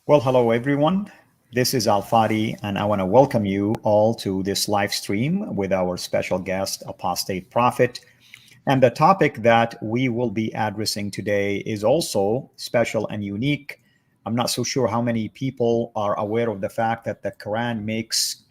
Well, hello everyone. This is Al Fadi, and I want to welcome you all to this live stream with our special guest, Apostate Prophet. And the topic that we will be addressing today is also special and unique. I'm not so sure how many people are aware of the fact that the Quran makes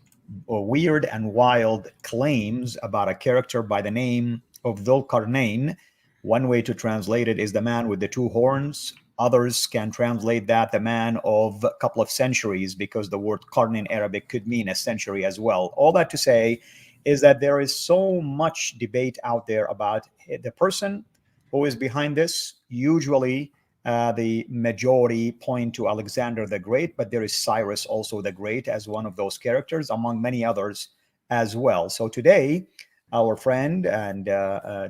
weird and wild claims about a character by the name of Dhul Qarnayn. One way to translate it is the man with the two horns. Others can translate that the man of a couple of centuries, because the word qarn in Arabic could mean a century as well. All that to say is that there is so much debate out there about the person who is behind this. Usually, the majority point to Alexander the Great, but there is Cyrus also the Great as one of those characters, among many others as well. So today, our friend and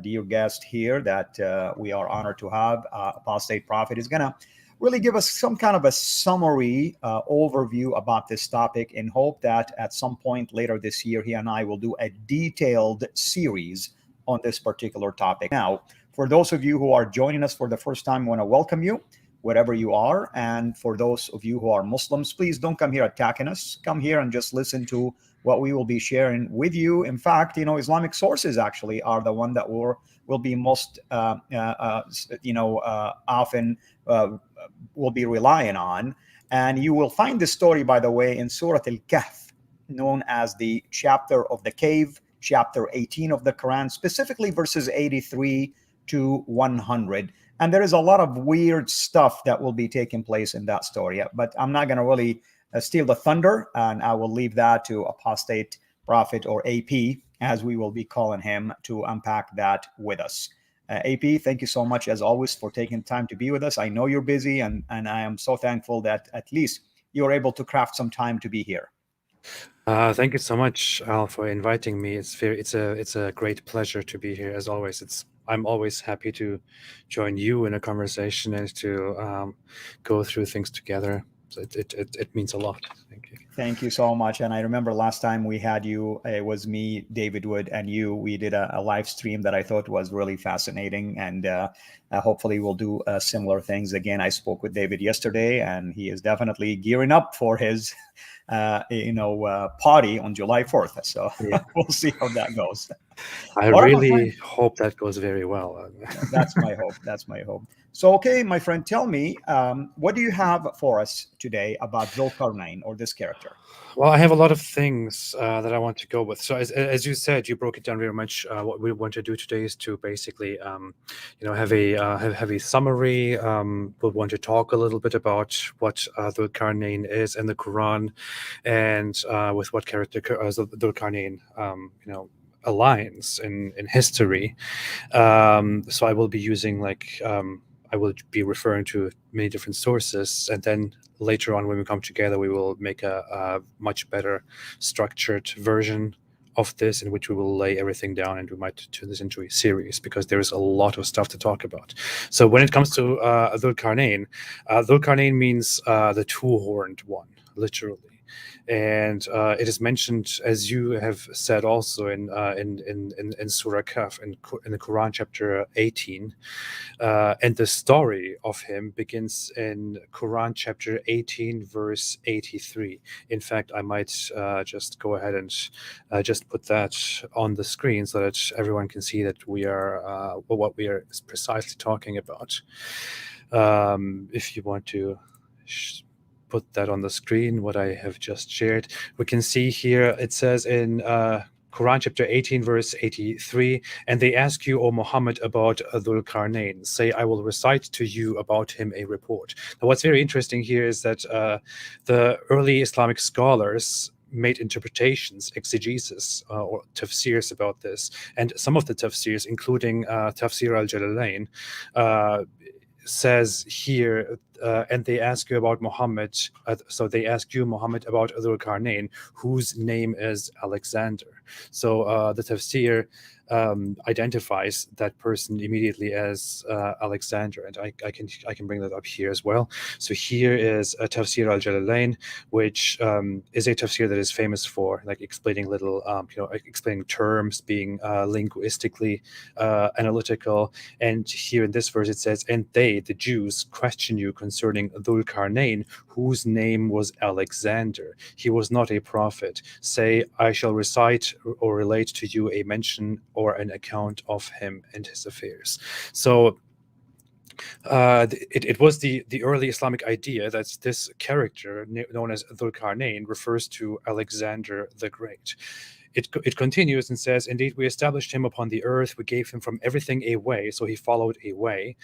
dear guest here that we are honored to have, Apostate Prophet, is going to really give us some kind of a summary overview about this topic, in hope that at some point later this year, he and I will do a detailed series on this particular topic. Now, for those of you who are joining us for the first time, I want to welcome you wherever you are. And for those of you who are Muslims, please don't come here attacking us. Come here and just listen to what we will be sharing with you. In fact, Islamic sources actually are the one that will be most, often will be relying on. And you will find this story, by the way, in Surah Al-Kahf, known as the chapter of the cave, chapter 18 of the Quran, specifically verses 83 to 100. And there is a lot of weird stuff that will be taking place in that story. But I'm not going to really steal the thunder, and I will leave that to Apostate Prophet, or AP, as we will be calling him, to unpack that with us. AP, thank you so much, as always, for taking time to be with us. I know you're busy, and I am so thankful that at least you're able to craft some time to be here. Thank you so much, Al, for inviting me. It's a great pleasure to be here, as always. I'm always happy to join you in a conversation and to go through things together. So it means a lot. Thank you. Thank you so much. And I remember last time we had you, it was me, David Wood, and you. We did a live stream that I thought was really fascinating. And hopefully we'll do similar things again. I spoke with David yesterday, and he is definitely gearing up for his party on July 4th. So Yeah. we'll see how that goes. I All right, my really friend. hope that goes very well. That's my hope. That's my hope. So, okay, my friend, tell me, what do you have for us today about Dhul Qarnayn, or this character? Well, I have a lot of things that I want to go with. So, as you said, you broke it down very much. What we want to do today is to basically, have a summary. We'll want to talk a little bit about what Dhul Qarnayn is in the Quran, and with what character Dhul Qarnayn, aligns in history. So I will be using I will be referring to many different sources, and then later on when we come together, we will make a much better structured version of this, in which we will lay everything down, and we might turn this into a series, because there is a lot of stuff to talk about. So when it comes to Dhul Qarnayn means the two-horned one, literally. And it is mentioned, as you have said, also in Surah Kahf, in the Quran, chapter 18. And the story of him begins in Quran chapter 18, verse 83. In fact, I might just go ahead and just put that on the screen, so that everyone can see that we are what we are precisely talking about. If you want to put that on the screen, what I have just shared, we can see here, it says in Quran chapter 18, verse 83, and they ask you, O Muhammad, about Dhul Qarnayn. Say, I will recite to you about him a report. Now, what's very interesting here is that the early Islamic scholars made interpretations, exegesis, or tafsirs about this. And some of the tafsirs, including Tafsir al-Jalalain, says here, and they ask you about Muhammad. So they ask you, Muhammad, about Dhul Qarnayn, whose name is Alexander. So the tafsir identifies that person immediately as Alexander, and I can bring that up here as well. So here is a Tafsir al-Jalalain, which is a tafsir that is famous for like explaining little, explaining terms, being linguistically analytical. And here in this verse it says, "And they, the Jews, question you concerning Dhul Qarnayn, whose name was Alexander. He was not a prophet. Say, I shall recite or relate to you a mention or an account of him and his affairs." So it was the early Islamic idea that this character known as Dhul Qarnayn refers to Alexander the Great. It continues and says, "Indeed, we established him upon the earth. We gave him from everything a way, so he followed a way,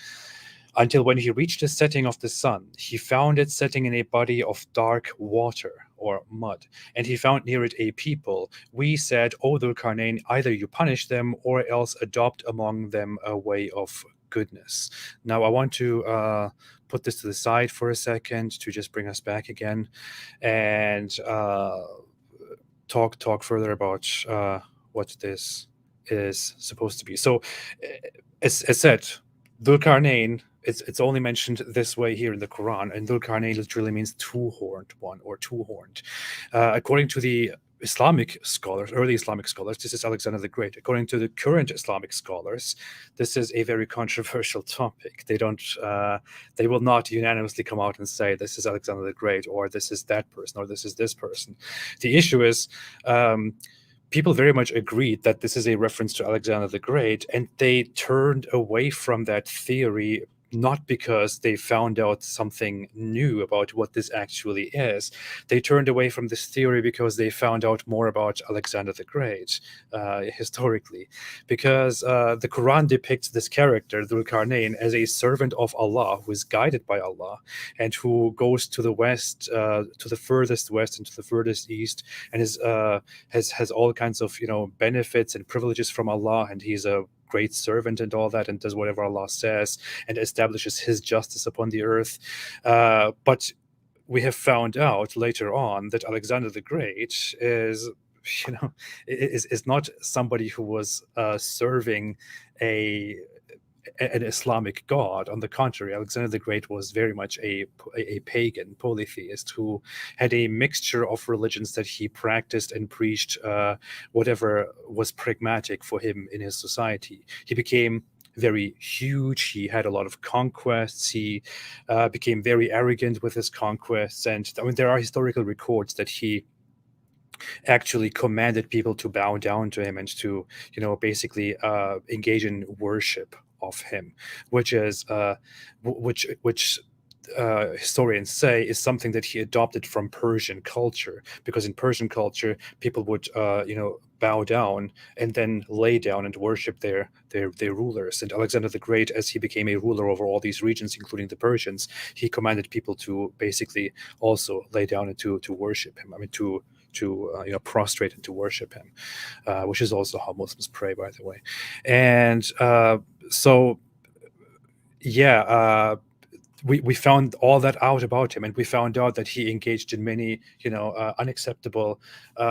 until when he reached the setting of the sun, he found it setting in a body of dark water or mud, and he found near it a people. We said, O Dhul Qarnayn, either you punish them or else adopt among them a way of goodness." Now I want to put this to the side for a second to just bring us back again and talk further about what this is supposed to be. So as said, Dhul Qarnayn, it's only mentioned this way here in the Quran, and Dhul Qarnayn literally means two-horned one or two-horned. According to the Islamic scholars, early Islamic scholars, this is Alexander the Great. According to the current Islamic scholars, this is a very controversial topic. They will not unanimously come out and say this is Alexander the Great, or this is that person, or this is this person. The issue is people very much agreed that this is a reference to Alexander the Great, and they turned away from that theory not because they found out something new about what this actually is. They turned away from this theory because they found out more about Alexander the Great historically, because the Quran depicts this character, Dhul Qarnayn, as a servant of Allah who is guided by Allah and who goes to the west, to the furthest west and to the furthest east, and has all kinds of benefits and privileges from Allah, and he's a great servant and all that, and does whatever Allah says and establishes his justice upon the earth. But we have found out later on that Alexander the Great is not somebody who was serving an Islamic god. On the contrary, Alexander the Great was very much a pagan polytheist who had a mixture of religions that he practiced and preached whatever was pragmatic for him in his society. He became very huge. He had a lot of conquests. He became very arrogant with his conquests. And I mean, there are historical records that he actually commanded people to bow down to him and to, basically engage in worship of him, which is which historians say is something that he adopted from Persian culture, because in Persian culture people would bow down and then lay down and worship their rulers. And Alexander the Great, as he became a ruler over all these regions, including the Persians, he commanded people to basically also lay down and to worship him. I mean, to prostrate and to worship him, which is also how Muslims pray, by the way. And we found all that out about him, and we found out that he engaged in many unacceptable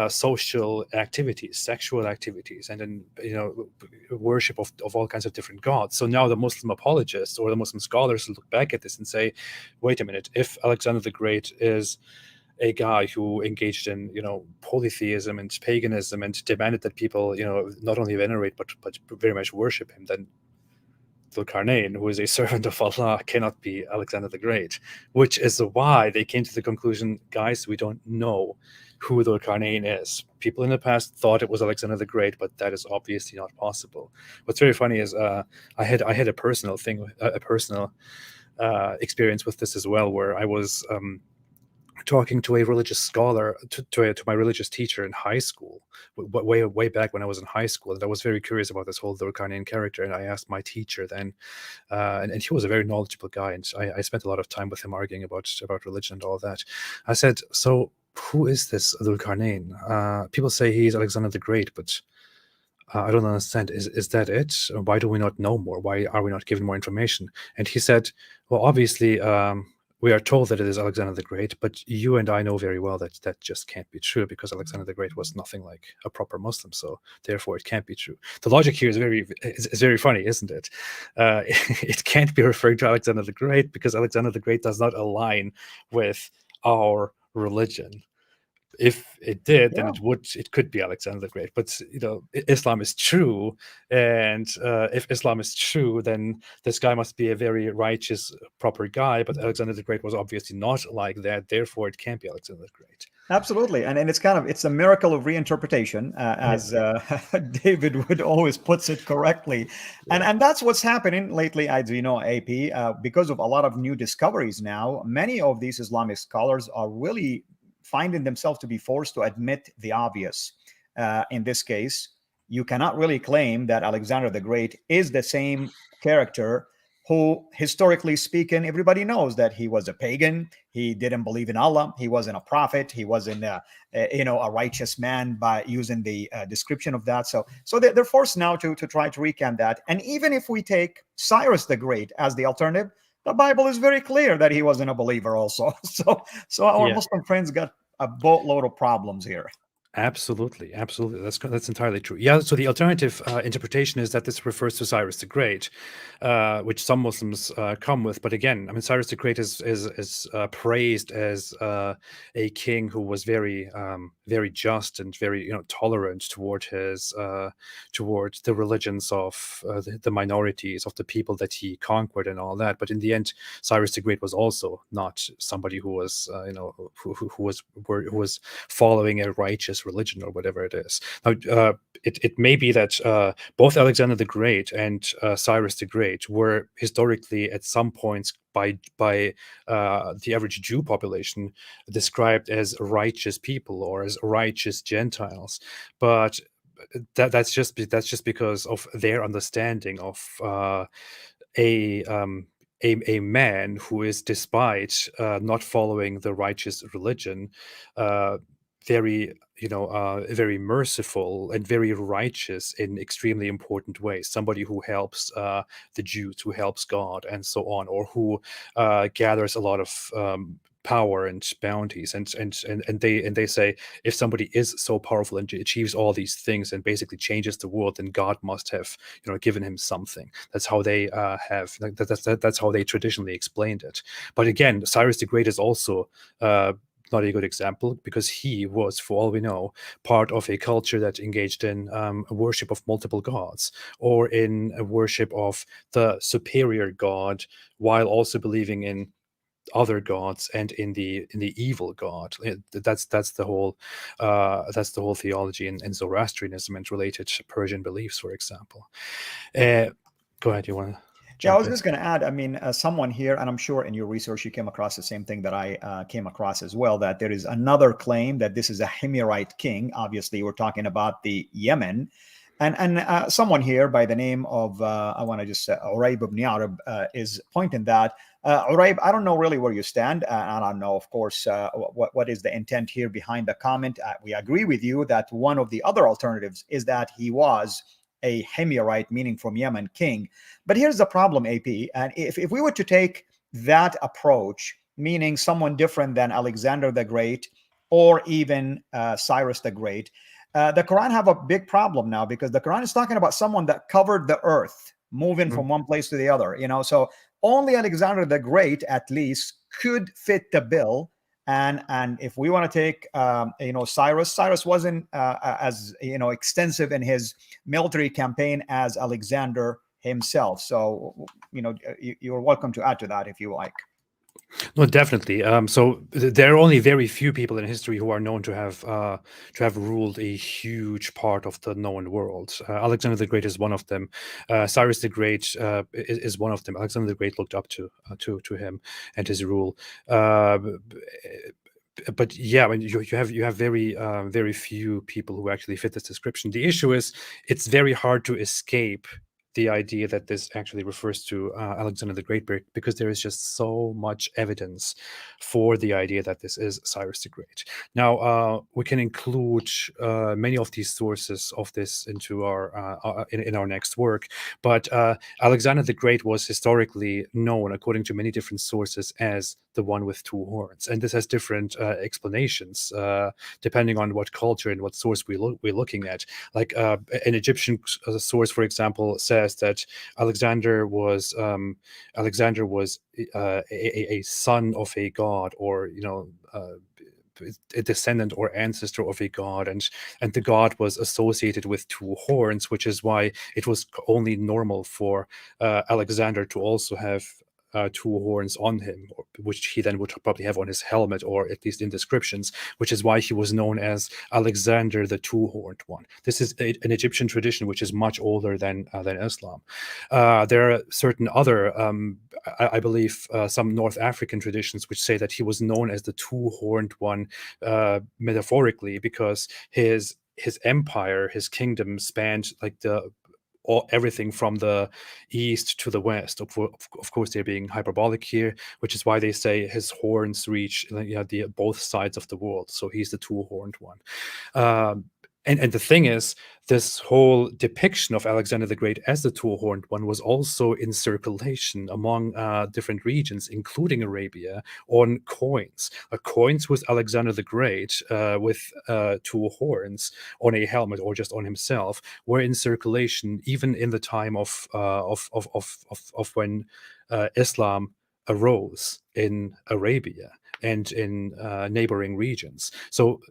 social activities, sexual activities, and then worship of all kinds of different gods. So now the Muslim apologists or the Muslim scholars look back at this and say, wait a minute, if Alexander the Great is a guy who engaged in polytheism and paganism and demanded that people not only venerate but very much worship him, then Dhul Qarnayn, who is a servant of Allah, cannot be Alexander the Great, which is why they came to the conclusion, guys, we don't know who Dhul Qarnayn is. People in the past thought it was Alexander the Great, but that is obviously not possible. What's very funny is I had a personal thing, a personal experience with this as well, where I was talking to a religious scholar, to my religious teacher in high school, way back when I was in high school, and I was very curious about this whole Dhul Qarnayn character. And I asked my teacher then, and he was a very knowledgeable guy, and I spent a lot of time with him arguing about religion and all that. I said, so who is this Dhul Qarnayn? People say he's Alexander the Great, but I don't understand. Is that it? Why do we not know more? Why are we not given more information? And he said, well, obviously, we are told that it is Alexander the Great, but you and I know very well that that just can't be true, because Alexander the Great was nothing like a proper Muslim, so therefore it can't be true. The logic here is very funny, isn't it? It can't be referring to Alexander the Great because Alexander the Great does not align with our religion. If it did, then Yeah. it could be Alexander the Great. But Islam is true, and if Islam is true, then this guy must be a very righteous, proper guy. But Alexander the Great was obviously not like that. Therefore, it can't be Alexander the Great. Absolutely, and it's a miracle of reinterpretation, as David would always puts it correctly, and that's what's happening lately. As you know, AP, because of a lot of new discoveries now, many of these Islamic scholars are really finding themselves to be forced to admit the obvious. In this case, you cannot really claim that Alexander the Great is the same character who, historically speaking, everybody knows that he was a pagan. He didn't believe in Allah. He wasn't a prophet. He wasn't, a righteous man by using the description of that. So they're forced now to try to recant that. And even if we take Cyrus the Great as the alternative, the Bible is very clear that he wasn't a believer also. So our Muslim friends got a boatload of problems here. Absolutely. That's entirely true. Yeah. So the alternative interpretation is that this refers to Cyrus the Great, which some Muslims come with. But again, I mean, Cyrus the Great is praised as a king who was very just and very tolerant toward towards the religions of the minorities, of the people that he conquered and all that. But in the end, Cyrus the Great was also not somebody who was who was following a righteous religion or whatever it is. Now, it may be that both Alexander the Great and Cyrus the Great were historically at some points by the average Jew population described as righteous people or as righteous Gentiles, but that's just because of their understanding of a man who is, despite not following the righteous religion, very very merciful and very righteous in extremely important ways. Somebody who helps the Jews, who helps God, and so on, or who gathers a lot of power and bounties, and they say, if somebody is so powerful and achieves all these things and basically changes the world, then God must have given him something. That's how they that's how they traditionally explained it. But again, Cyrus the Great is also not a good example, because he was, for all we know, part of a culture that engaged in a worship of multiple gods, or in a worship of the superior god, while also believing in other gods and in the evil god. That's the whole theology in Zoroastrianism and related Persian beliefs, for example. Go ahead, you want to? Yeah, I was just going to add, I mean, someone here, and I'm sure in your research you came across the same thing that I came across as well, that there is another claim that this is a Himyarite king. Obviously, we're talking about the Yemen. And someone here by the name of, I want to just say, Uraib ibn Arab, is pointing that, Uraib, I don't know really where you stand. I don't know, of course, what is the intent here behind the comment. We agree with you that one of the other alternatives is that he was a Himyarite, meaning from Yemen, king. But here's the problem, AP. And if we were to take that approach, meaning someone different than Alexander the Great or even Cyrus the Great, the Quran have a big problem now, because the Quran is talking about someone that covered the earth, moving from one place to the other. So only Alexander the Great, at least, could fit the bill. And if we want to take, Cyrus wasn't as extensive in his military campaign as Alexander himself. So you're welcome to add to that if you like. No, definitely. So there are only very few people in history who are known to have ruled a huge part of the known world. Alexander the Great is one of them. Cyrus the Great is one of them. Alexander the Great looked up to him and his rule. But yeah, I mean, you have very few people who actually fit this description. The issue is, it's very hard to escape the idea that this actually refers to Alexander the Great, because there is just so much evidence for the idea that this is Cyrus the Great. Now, we can include many of these sources of this into in our next work, but Alexander the Great was historically known, according to many different sources, as the one with two horns, and this has different explanations depending on what culture and what source we're looking at. Like an Egyptian source, for example, says that Alexander was a son of a god, or a descendant or ancestor of a god, and the god was associated with two horns, which is why it was only normal for Alexander to also have two horns on him, which he then would probably have on his helmet, or at least in descriptions, which is why he was known as Alexander the Two-Horned One. This is an Egyptian tradition which is much older than Islam. There are certain other, I believe, some North African traditions which say that he was known as the Two-Horned One, metaphorically, because his empire, his kingdom, spanned like everything from the east to the west. Of course, they're being hyperbolic here, which is why they say his horns reach both sides of the world. So he's the two-horned one. And the thing is, this whole depiction of Alexander the Great as the two-horned one was also in circulation among different regions, including Arabia, on coins. Coins with Alexander the Great with two horns on a helmet or just on himself were in circulation even in the time of when Islam arose in Arabia and in neighboring regions. So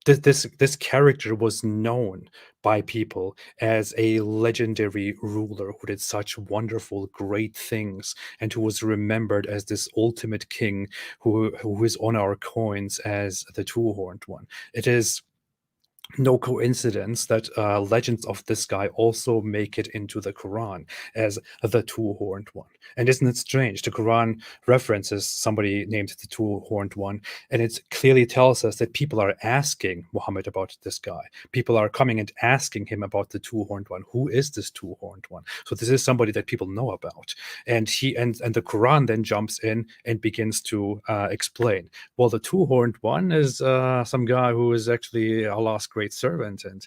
this character was known by people as a legendary ruler who did such wonderful, great things, and who was remembered as this ultimate king who is on our coins as the two-horned one. It is no coincidence that legends of this guy also make it into the Quran as the two-horned one. And isn't it strange? The Quran references somebody named the two-horned one, and it clearly tells us that people are asking Muhammad about this guy. People are coming and asking him about the two-horned one. Who is this two-horned one? So this is somebody that people know about. And the Quran then jumps in and begins to explain, well, the two-horned one is some guy who is actually Allah's great servant. And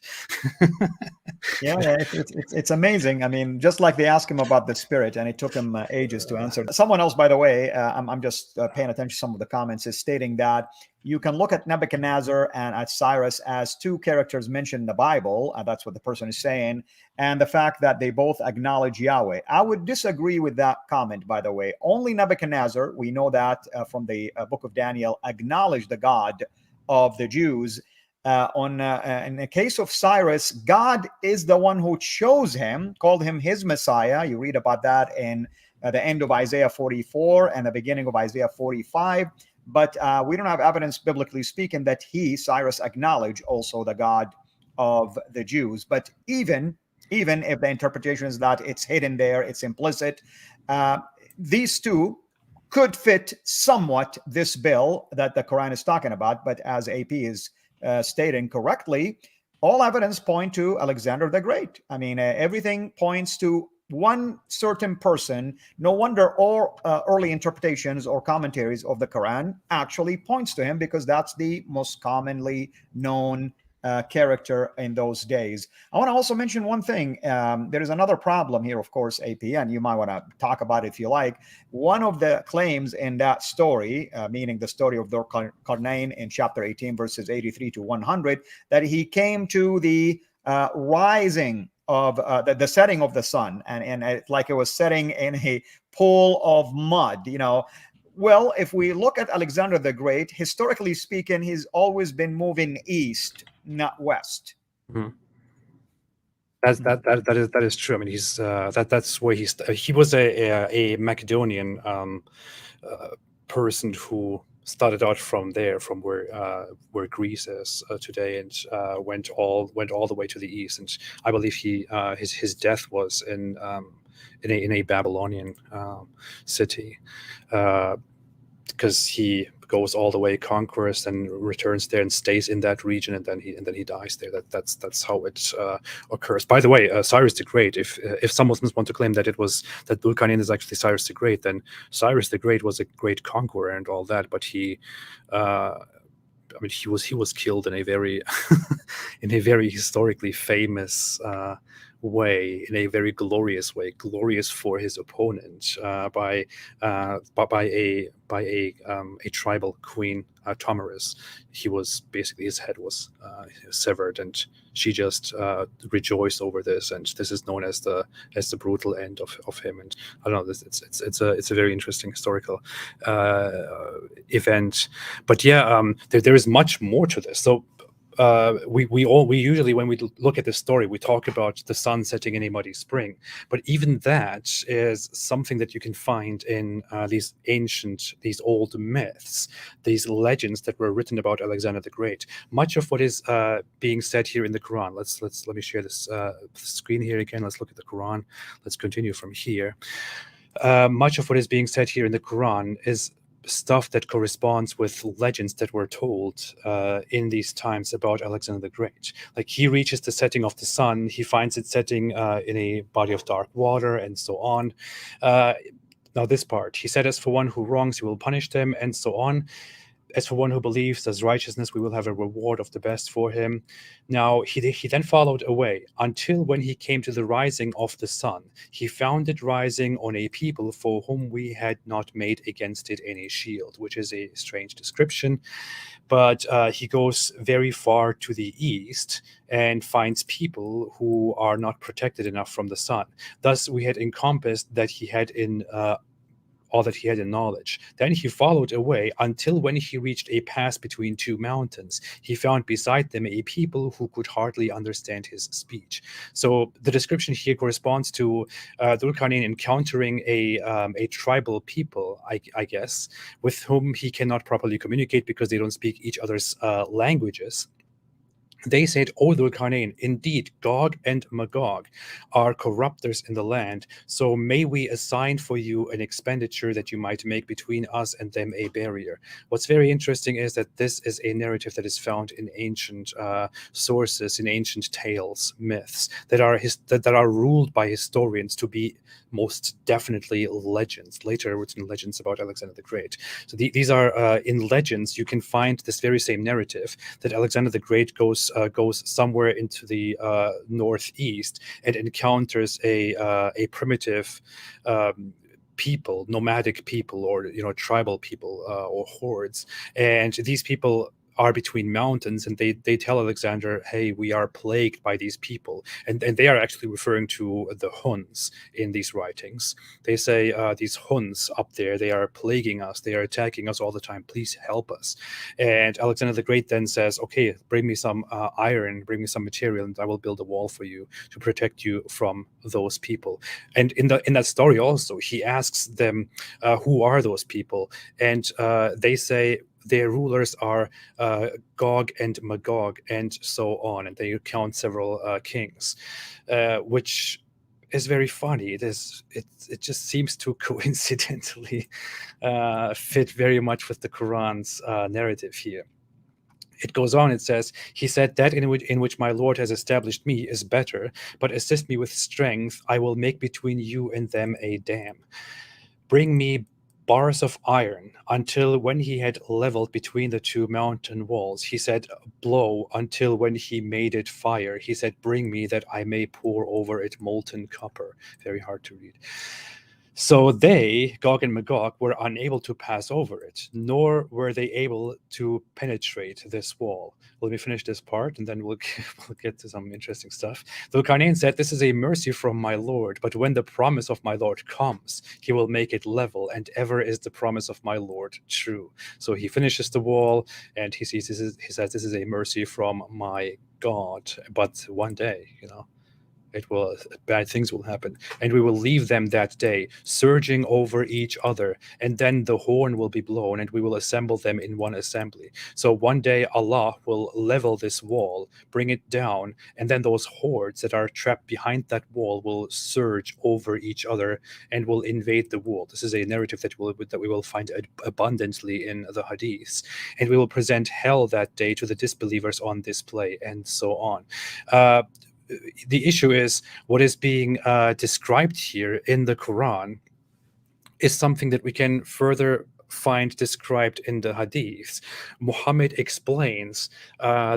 yeah, it's amazing. I mean, just like they asked him about the spirit, and it took him ages to answer. Someone else, by the way, I'm just paying attention to some of the comments, is stating that you can look at Nebuchadnezzar and at Cyrus as two characters mentioned in the Bible. That's what the person is saying. And the fact that they both acknowledge Yahweh. I would disagree with that comment, by the way. Only Nebuchadnezzar, we know that from the book of Daniel, acknowledged the God of the Jews. In the case of Cyrus, God is the one who chose him, called him his Messiah. You read about that in the end of Isaiah 44 and the beginning of Isaiah 45. But we don't have evidence, biblically speaking, that Cyrus, acknowledged also the God of the Jews. But even if the interpretation is that it's hidden there, it's implicit, these two could fit somewhat this bill that the Quran is talking about. But as AP is stating correctly, all evidence point to Alexander the Great. I mean, everything points to one certain person. No wonder all early interpretations or commentaries of the Quran actually points to him, because that's the most commonly known character in those days. I want to also mention one thing. There is another problem here, of course, AP, and you might want to talk about it if you like. One of the claims in that story, meaning the story of Dhul Qarnayn in chapter 18, verses 83 to 100, that he came to the rising of the setting of the sun, and like it was setting in a pool of mud, Well, if we look at Alexander the Great, historically speaking, he's always been moving east, not west. mm-hmm. That is true. I mean, he's that's where he was a Macedonian person who started out from where Greece is today, and went all the way to the east. And I believe his death was in a Babylonian city, because goes all the way, conquers, and returns there and stays in that region, and then he dies there. That's how it occurs. By the way, Cyrus the Great. If some Muslims want to claim that Dhul Qarnayn is actually Cyrus the Great, then Cyrus the Great was a great conqueror and all that, but he was killed in a very in a very historically famous way, in a very glorious way, glorious for his opponent, by a tribal queen, Tomarus. He was basically, his head was severed, and she just rejoiced over this, and this is known as the brutal end of him. And I don't know, it's a very interesting historical event. But yeah, there is much more to this. So we usually, when we look at this story, we talk about the sun setting in a muddy spring, but even that is something that you can find in these old myths, these legends that were written about Alexander the Great. Much of what is being said here in the Quran, let me share this screen here again. Let's look at the Quran. Let's continue from here. Much of what is being said here in the Quran is stuff that corresponds with legends that were told in these times about Alexander the Great. Like, he reaches the setting of the sun, he finds it setting in a body of dark water, and so on. Now this part, he said, as for one who wrongs, he will punish them, and so on. As for one who believes, does righteousness, we will have a reward of the best for him. Now he then followed away until when he came to the rising of the sun. He found it rising on a people for whom we had not made against it any shield, which is a strange description. But he goes very far to the east and finds people who are not protected enough from the sun. Thus we had encompassed that he had in all that he had in knowledge. Then he followed away until when he reached a pass between two mountains. He found beside them a people who could hardly understand his speech. So the description here corresponds to Dhul Qarnayn encountering a tribal people, I guess, with whom he cannot properly communicate because they don't speak each other's languages. They said, O Dhul Qarnayn, indeed Gog and Magog are corruptors in the land, so may we assign for you an expenditure that you might make between us and them a barrier. What's very interesting is that this is a narrative that is found in ancient sources, in ancient tales, myths, that are ruled by historians to be most definitely legends, later written legends about Alexander the Great. So these are, in legends, you can find this very same narrative, that Alexander the Great goes somewhere into the northeast and encounters a primitive people, nomadic people, or tribal people, or hordes, and these people are between mountains, and they tell Alexander, hey, we are plagued by these people, and they are actually referring to the Huns in these writings. They say, these Huns up there, they are plaguing us, they are attacking us all the time, please help us. And Alexander the Great then says, okay, bring me some iron, bring me some material, and I will build a wall for you to protect you from those people. And in that story also, he asks them, who are those people? And they say, their rulers are Gog and Magog, and so on. And they count several kings, which is very funny. It just seems to coincidentally fit very much with the Quran's narrative here. It goes on, it says, he said, that in which my Lord has established me is better, but assist me with strength. I will make between you and them a dam. Bring me bars of iron, until when he had leveled between the two mountain walls. He said, blow, until when he made it fire. He said, bring me that I may pour over it molten copper. Very hard to read. So they, Gog and Magog, were unable to pass over it, nor were they able to penetrate this wall. Let me finish this part, and then we'll get to some interesting stuff. Dhul Qarnayn said, this is a mercy from my Lord, but when the promise of my Lord comes, he will make it level, and ever is the promise of my Lord true. So he finishes the wall, and he says, this is a mercy from my God, but one day, bad things will happen, and we will leave them that day surging over each other, and then the horn will be blown and we will assemble them in one assembly. So one day Allah will level this wall, bring it down, and then those hordes that are trapped behind that wall will surge over each other and will invade the wall. This is a narrative that we will find abundantly in the hadiths, and we will present hell that day to the disbelievers on display, and so on. The issue is what is being described here in the Quran is something that we can further find described in the hadiths. Muhammad explains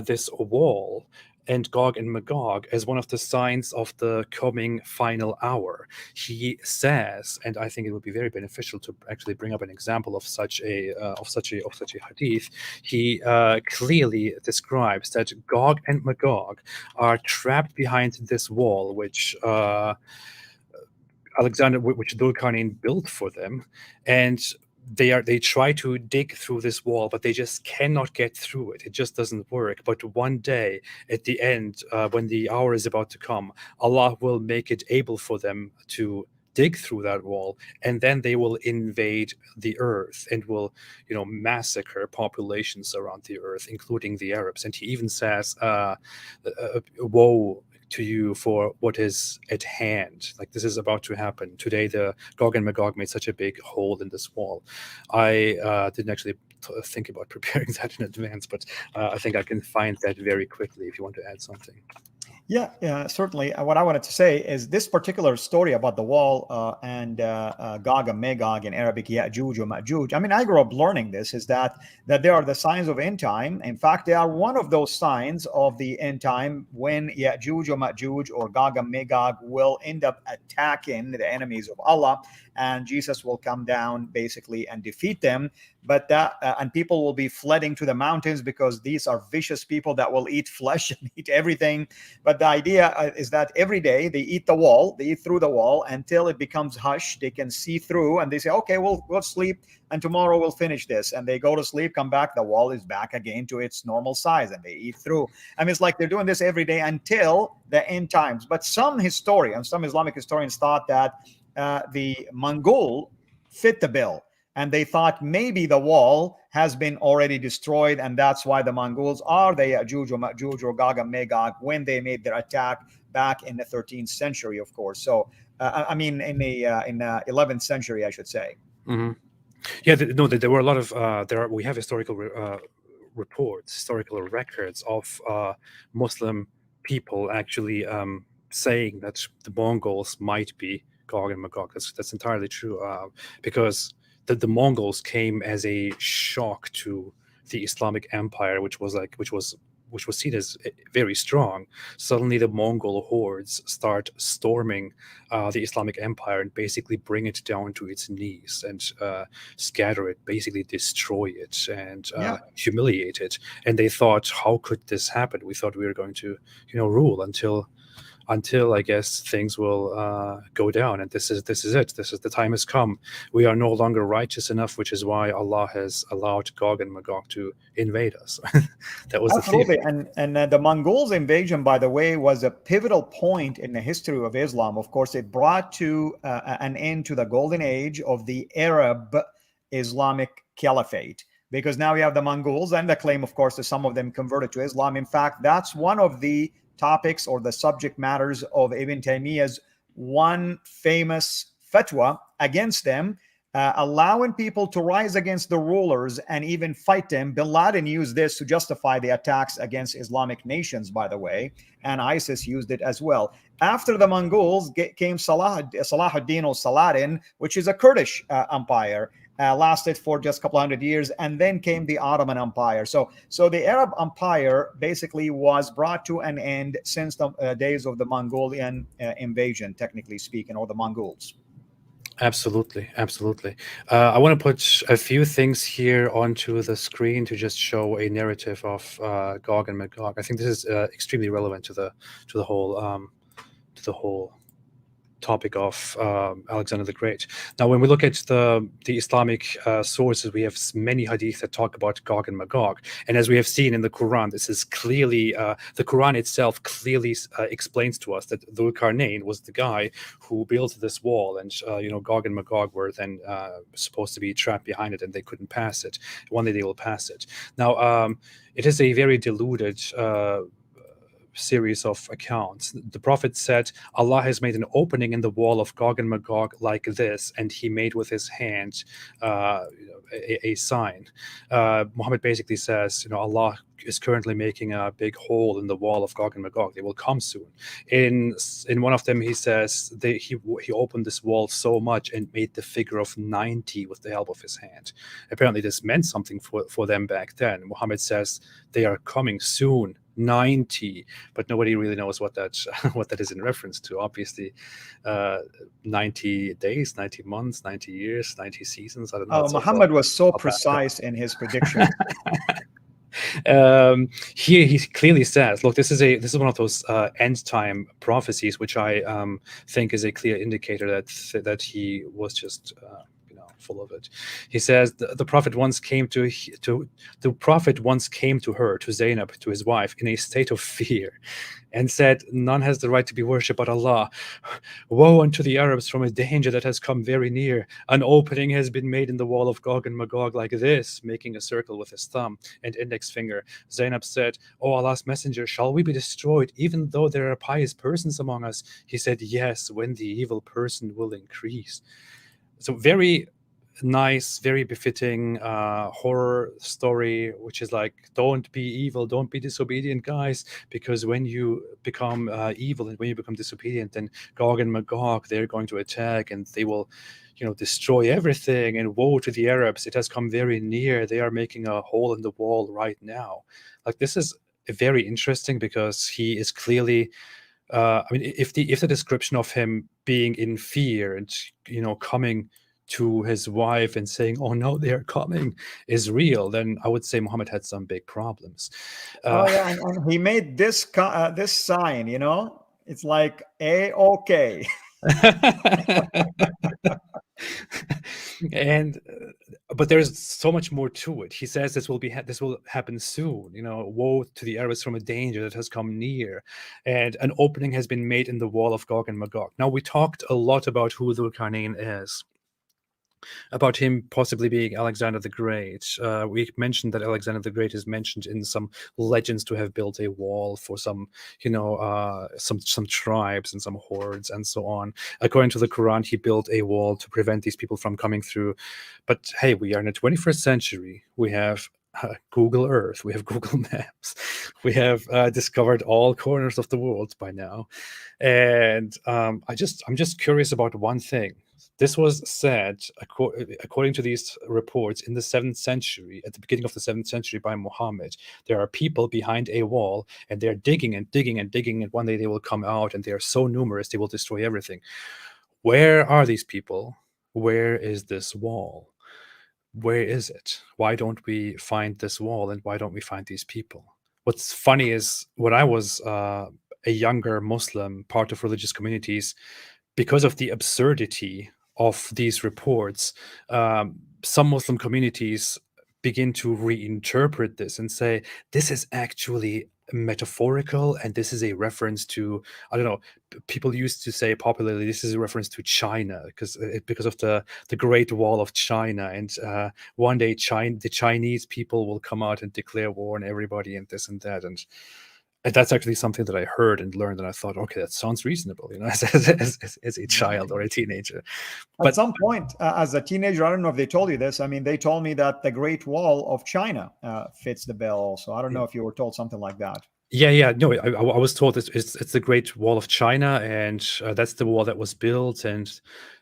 this wall and Gog and Magog as one of the signs of the coming final hour. He says, and I think it would be very beneficial to actually bring up an example of such a hadith. He clearly describes that Gog and Magog are trapped behind this wall, which Dhul Qarnayn built for them, and they try to dig through this wall, but they just cannot get through it. It just doesn't work. But one day, at the end, when the hour is about to come, Allah will make it able for them to dig through that wall, and then they will invade the earth and will, massacre populations around the earth, including the Arabs. And he even says, "Woe to you for what is at hand." Like, this is about to happen. Today, the Gog and Magog made such a big hole in this wall. I didn't actually think about preparing that in advance, but I think I can find that very quickly if you want to add something. Yeah, certainly. What I wanted to say is this particular story about the wall and Gog and Magog in Arabic, Ya'juj or Ma'juj. I mean, I grew up learning this, is that they are the signs of end time. In fact, they are one of those signs of the end time when Ya'juj or Ma'juj or Gog and Magog will end up attacking the enemies of Allah, and Jesus will come down basically and defeat them. But and people will be flooding to the mountains because these are vicious people that will eat flesh and eat everything. But the idea is that every day they eat the wall, they eat through the wall until it becomes hush. They can see through, and they say, "Okay, we'll sleep, and tomorrow we'll finish this." And they go to sleep, come back, the wall is back again to its normal size, and they eat through. I mean, it's like they're doing this every day until the end times. But some historians, some Islamic historians, thought that the Mongol fit the bill. And they thought maybe the wall has been already destroyed, and that's why the Mongols are the Ya'juj or Ma'juj or Gog and Magog when they made their attack back in the 13th century, of course. So, I mean, in the 11th century, I should say. Mm-hmm. Yeah, there were a lot of we have historical reports, historical records of Muslim people actually saying that the Mongols might be Gog and Magog. That's entirely true, because the Mongols came as a shock to the Islamic Empire, which was seen as very strong. Suddenly, the Mongol hordes start storming the Islamic Empire and basically bring it down to its knees and scatter it, basically destroy it and humiliate it. And they thought, how could this happen? We thought we were going to, rule until I guess things will go down, and this is it. This is the time has come. We are no longer righteous enough, which is why Allah has allowed Gog and Magog to invade us. That was absolutely. the theme. And the Mongols' invasion, by the way, was a pivotal point in the history of Islam. Of course, it brought to an end to the golden age of the Arab Islamic Caliphate, because now we have the Mongols, and the claim, of course, that some of them converted to Islam. In fact, that's one of the topics or the subject matters of Ibn Taymiyyah's one famous fatwa against them, allowing people to rise against the rulers and even fight them. Bin Laden used this to justify the attacks against Islamic nations, by the way, and ISIS used it as well. After the Mongols came Salahuddin or Saladin, which is a Kurdish empire. Lasted for just a couple hundred years, and then came the Ottoman Empire. So the Arab Empire basically was brought to an end since the days of the Mongolian invasion, technically speaking, or the Mongols. Absolutely. I want to put a few things here onto the screen to just show a narrative of Gog and Magog. I think this is extremely relevant to the whole topic of Alexander the Great. Now, when we look at the Islamic sources, we have many hadith that talk about Gog and Magog, and as we have seen in the Quran, this is clearly the Quran itself clearly explains to us that Dhul Qarnayn was the guy who built this wall, and Gog and Magog were then supposed to be trapped behind it, and they couldn't pass it. One day they will pass it. Now, it is a very diluted series of accounts. The Prophet said, Allah has made an opening in the wall of Gog and Magog like this, and he made with his hand a sign. Muhammad basically says, Allah is currently making a big hole in the wall of Gog and Magog. They will come soon. In one of them, he says he opened this wall so much and made the figure of 90 with the help of his hand. Apparently, this meant something for them back then. Muhammad says they are coming soon. 90, but nobody really knows what that is in reference to. Obviously, 90 days, 90 months, 90 years, 90 seasons. I don't know. Muhammad was so precise in his prediction. Here he clearly says, look, this is one of those end time prophecies, which I think is a clear indicator that he was just full of it. He says the prophet once came to her, to Zainab, to his wife, in a state of fear, and said, none has the right to be worshipped but Allah. Woe unto the Arabs from a danger that has come very near. An opening has been made in the wall of Gog and Magog like this, making a circle with his thumb and index finger. Zainab said, O Allah's messenger, shall we be destroyed even though there are pious persons among us? He said, yes, when the evil person will increase. So very nice, very befitting horror story, which is like, don't be evil, don't be disobedient, guys, because when you become evil and when you become disobedient, then Gog and Magog, they're going to attack and they will destroy everything, and woe to the Arabs, it has come very near, they are making a hole in the wall right now. Like, this is very interesting because he is clearly if the description of him being in fear and coming to his wife and saying, oh no, they are coming, is real, then I would say Muhammad had some big problems. And he made this sign, it's like A-OK. But there's so much more to it. He says this will happen soon. Woe to the Arabs from a danger that has come near, and an opening has been made in the wall of Gog and Magog. Now, we talked a lot about who Dhul Qarnayn is, about him possibly being Alexander the Great. We mentioned that Alexander the Great is mentioned in some legends to have built a wall for some tribes and some hordes and so on. According to the Quran, he built a wall to prevent these people from coming through. But hey, we are in the 21st century. We have Google Earth, we have Google Maps, we have discovered all corners of the world by now, and I'm just curious about one thing. This was said, according to these reports, in the 7th century, at the beginning of the 7th century, by Muhammad. There are people behind a wall, and they're digging and digging and digging, and one day they will come out, and they are so numerous they will destroy everything. Where are these people? Where is this wall? Where is it? Why don't we find this wall, and why don't we find these people? What's funny is, when I was a younger Muslim, part of religious communities, because of the absurdity of these reports, some Muslim communities begin to reinterpret this and say, this is actually metaphorical, and this is a reference to, I don't know, people used to say popularly, this is a reference to China, because of the Great Wall of China, and one day the Chinese people will come out and declare war on everybody, and this and that, and that's actually something that I heard and learned, and I thought, okay, that sounds reasonable, as a child or a teenager. But at some point, as a teenager, I don't know if they told you this. I mean, they told me that the Great Wall of China fits the bill also. I don't know if you were told something like that. Yeah. No, I was told it's the Great Wall of China, and that's the wall that was built, and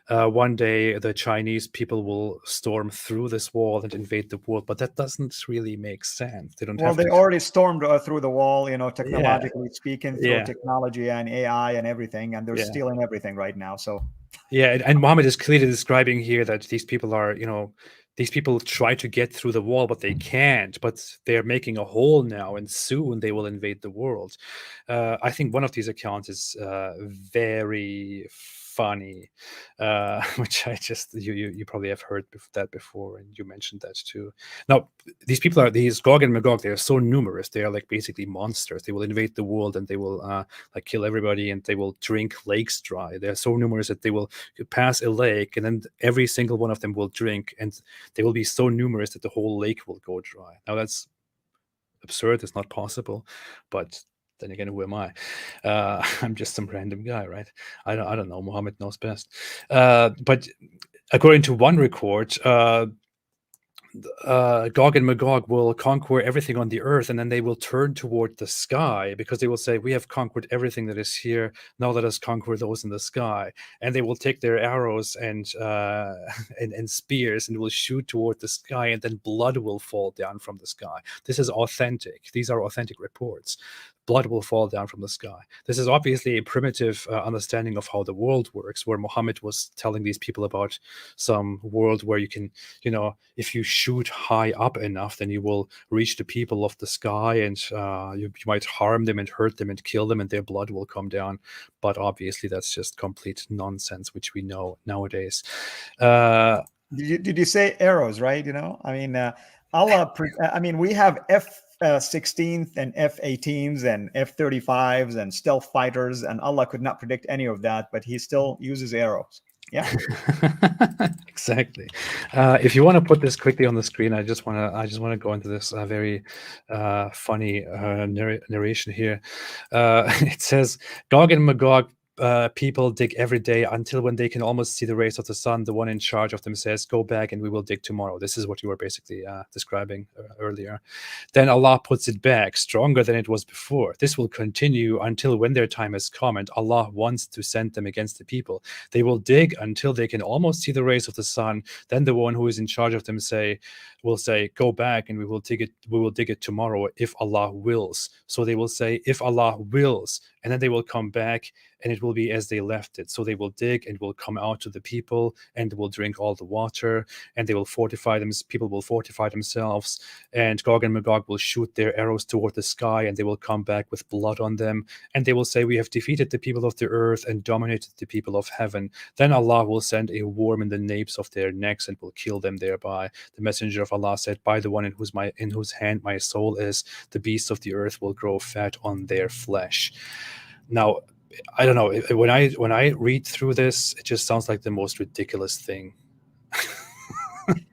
one day the Chinese people will storm through this wall and invade the world. But that doesn't really make sense. They don't have they already stormed through the wall, technologically speaking, through Yeah. technology and AI and everything, and they're stealing everything right now. So yeah, and Muhammad is clearly describing here that these people are, these people try to get through the wall, but they can't. But they're making a hole now, and soon they will invade the world. I think one of these accounts is very funny, which I just you probably have heard that before, and you mentioned that too. Now, these Gog and Magog. They are so numerous. They are like basically monsters. They will invade the world, and they will like kill everybody, and they will drink lakes dry. They are so numerous that they will pass a lake, and then every single one of them will drink, and they will be so numerous that the whole lake will go dry. Now that's absurd. It's not possible, but then again, who am I? I'm just some random guy, right? I don't know. Muhammad knows best. But according to one record, Gog and Magog will conquer everything on the earth, and then they will turn toward the sky, because they will say, we have conquered everything that is here. Now let us conquer those in the sky. And they will take their arrows and spears, and will shoot toward the sky, and then blood will fall down from the sky. This is authentic. These are authentic reports. Blood will fall down from the sky. This is obviously a primitive understanding of how the world works, where Muhammad was telling these people about some world where you can, if you shoot high up enough, then you will reach the people of the sky, and you might harm them and hurt them and kill them, and their blood will come down. But obviously that's just complete nonsense, which we know nowadays. Did you say arrows, right? Allah, we have F-16s and F-18s and F-35s and stealth fighters, and Allah could not predict any of that, but he still uses arrows. Yeah. Exactly. If you want to put this quickly on the screen, I just want to go into this very funny narration here. It says, Gog and Magog people dig every day until when they can almost see the rays of the sun, the one in charge of them says, go back and we will dig tomorrow. This is what you were basically describing earlier. Then Allah puts it back stronger than it was before. This will continue until when their time has come and Allah wants to send them against the people. They will dig until they can almost see the rays of the sun. Then the one who is in charge of them will say, go back and we will dig it tomorrow if Allah wills. So they will say, if Allah wills, and then they will come back and it will be as they left it. So they will dig and will come out to the people and will drink all the water, and they will fortify them. People will fortify themselves, and Gog and Magog will shoot their arrows toward the sky, and they will come back with blood on them, and they will say, we have defeated the people of the earth and dominated the people of heaven. Then Allah will send a worm in the napes of their necks and will kill them thereby. The messenger of Allah said, by the one in whose hand my soul is, the beasts of the earth will grow fat on their flesh. Now, I don't know, when I read through this, it just sounds like the most ridiculous thing.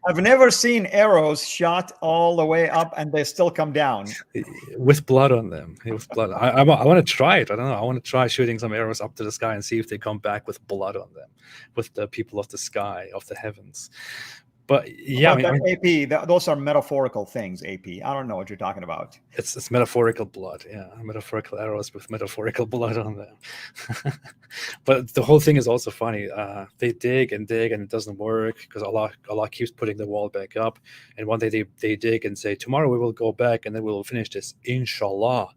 I've never seen arrows shot all the way up and they still come down with blood on them. With blood. I want to try it. I don't know. I want to try shooting some arrows up to the sky and see if they come back with blood on them, with the people of the sky, of the heavens. But yeah, AP, those are metaphorical things, AP. I don't know what you're talking about. It's metaphorical blood, yeah. Metaphorical arrows with metaphorical blood on them. But the whole thing is also funny. They dig and it doesn't work because Allah keeps putting the wall back up. And one day they dig and say, tomorrow we will go back and then we will finish this, inshallah.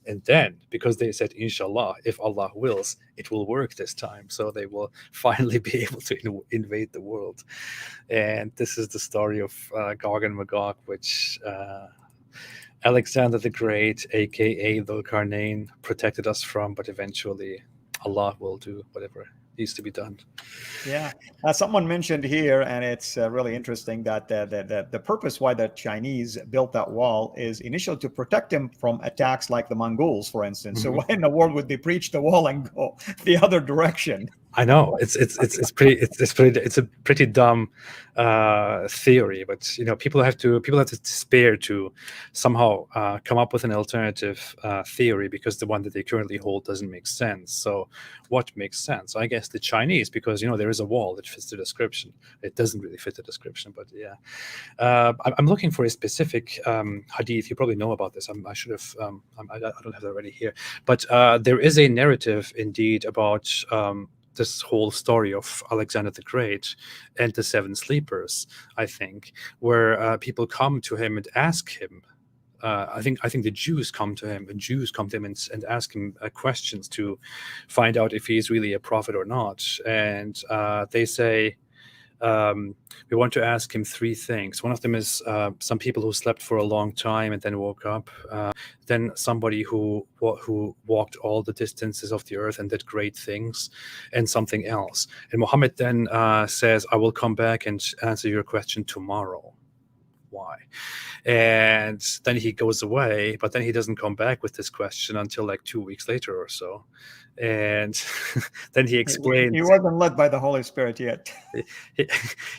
And then, because they said, inshallah, if Allah wills, it will work this time. So they will finally be able to invade the world. And this is the story of Gog and Magog, which Alexander the Great, a.k.a. Dhul Qarnayn, protected us from. But eventually, Allah will do whatever needs to be done. Yeah, someone mentioned here, and it's really interesting that the purpose why the Chinese built that wall is initially to protect them from attacks like the Mongols, for instance. Mm-hmm. So why in the world would they breach the wall and go the other direction? I know it's a pretty dumb theory, but people have to despair to somehow come up with an alternative theory, because the one that they currently hold doesn't make sense. So what makes sense? I guess the Chinese, because there is a wall that fits the description. It doesn't really fit the description, but yeah. I'm looking for a specific hadith. You probably know about this. I should have. I don't have that already here, but there is a narrative indeed about this whole story of Alexander the Great and the seven sleepers, I think, where people come to him and ask him. I think the Jews come to him, and ask him questions to find out if he is really a prophet or not. And they say, We want to ask him three things. One of them is some people who slept for a long time and then woke up. Then somebody who walked all the distances of the earth and did great things, and something else. And Muhammad then says, "I will come back and answer your question tomorrow." Why? And then he goes away, but then he doesn't come back with this question until like 2 weeks later or so. And then he explains. He wasn't led by the Holy Spirit yet.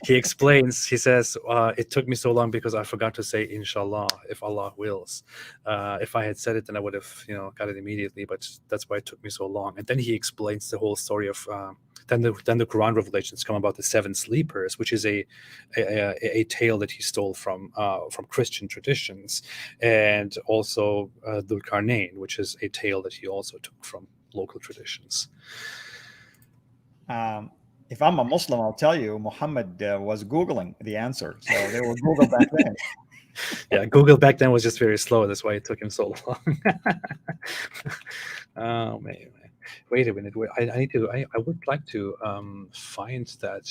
He explains, he says, it took me so long because I forgot to say inshallah, if Allah wills. If I had said it, then I would have got it immediately, but that's why it took me so long. And then he explains the whole story of then the Quran revelations come about the seven sleepers, which is a tale that he stole from Christian traditions, and also Dhul Qarnayn, which is a tale that he also took from local traditions. If I'm a Muslim, I'll tell you, Muhammad was Googling the answer. So they were Google back then. Yeah, Google back then was just very slow. That's why it took him so long. Oh man. Wait a minute. I would like to find that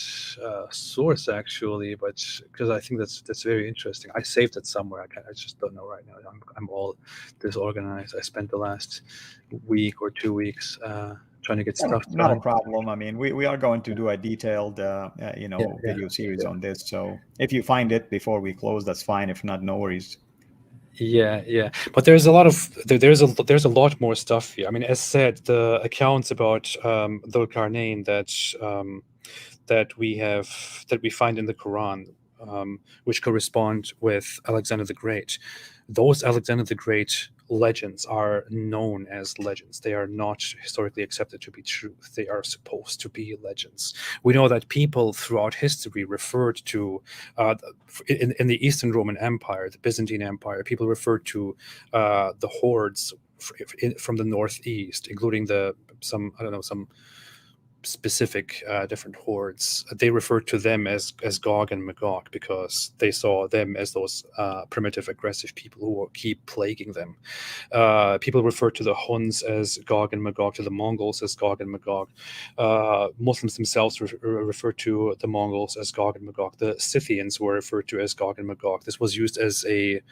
source actually, but because I think that's very interesting. I saved it somewhere. I just don't know right now. I'm all disorganized. I spent the last week or 2 weeks trying to get stuff done. Not a problem. I mean, we are going to do a detailed video series on this. So if you find it before we close, that's fine. If not, no worries. Yeah, but there's a lot more stuff here. I mean, as said, the accounts about Dhul Qarnayn that we find in the Quran, which correspond with Alexander the Great. Those Alexander the Great legends are known as legends. They are not historically accepted to be truth. They are supposed to be legends. We know that people throughout history referred to, in the Eastern Roman Empire, the Byzantine Empire, people referred to the hordes from the northeast, including some specific different hordes. They referred to them as Gog and Magog because they saw them as those primitive, aggressive people who will keep plaguing them. People refer to the Huns as Gog and Magog, to the Mongols as Gog and Magog. Muslims themselves refer to the Mongols as Gog and Magog. The Scythians were referred to as Gog and Magog. This was used as a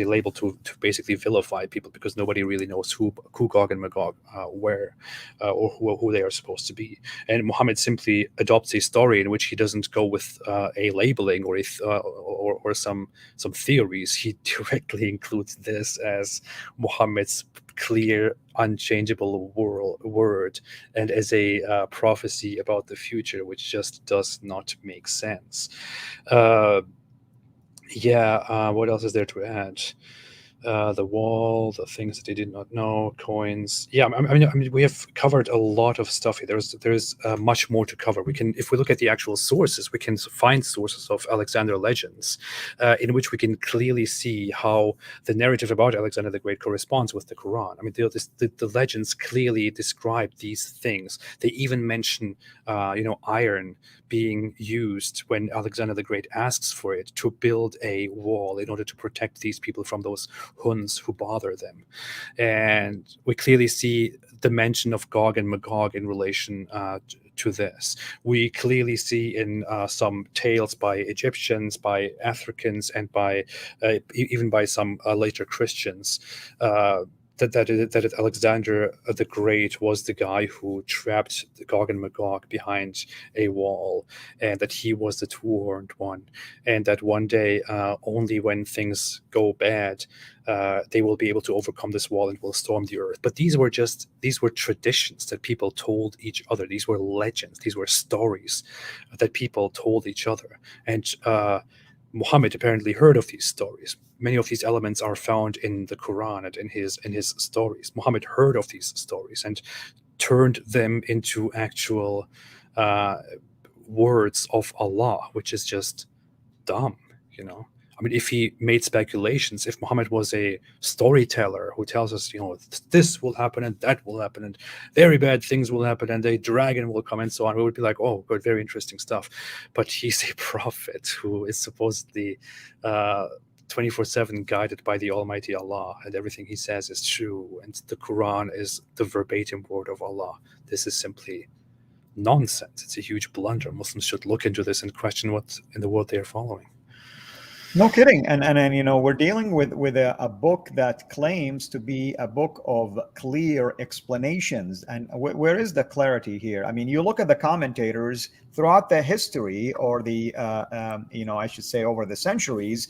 label to basically vilify people because nobody really knows who Gog and Magog were or who they are supposed to be. And Muhammad simply adopts a story in which he doesn't go with a labeling or some theories. He directly includes this as Muhammad's clear, unchangeable word, and as a prophecy about the future, which just does not make sense. What else is there to add? The wall, the things that they did not know, coins. Yeah, I mean, we have covered a lot of stuff here. There's much more to cover. We can, if we look at the actual sources, we can find sources of Alexander legends, in which we can clearly see how the narrative about Alexander the Great corresponds with the Quran. I mean, the legends clearly describe these things. They even mention, iron being used when Alexander the Great asks for it to build a wall in order to protect these people from those Huns who bother them. And we clearly see the mention of Gog and Magog in relation to this. We clearly see in some tales by Egyptians, by Africans, and by even by some later Christians, that Alexander the Great was the guy who trapped Gog and Magog behind a wall, and that he was the two-horned one, and that one day, only when things go bad, they will be able to overcome this wall and will storm the earth. But these were traditions that people told each other. These were legends. These were stories that people told each other. And Muhammad apparently heard of these stories. Many of these elements are found in the Quran and in his stories. Muhammad heard of these stories and turned them into actual words of Allah, which is just dumb, I mean, if he made speculations, if Muhammad was a storyteller who tells us, this will happen and that will happen and very bad things will happen and a dragon will come and so on, we would be like, oh, good, very interesting stuff. But he's a prophet who is supposedly 24/7 guided by the Almighty Allah, and everything he says is true, and the Quran is the verbatim word of Allah. This is simply nonsense. It's a huge blunder. Muslims should look into this and question what in the world they are following. No kidding. And you know, we're dealing with a book that claims to be a book of clear explanations. And where is the clarity here? I mean, you look at the commentators throughout the history, or the, you know, I should say over the centuries,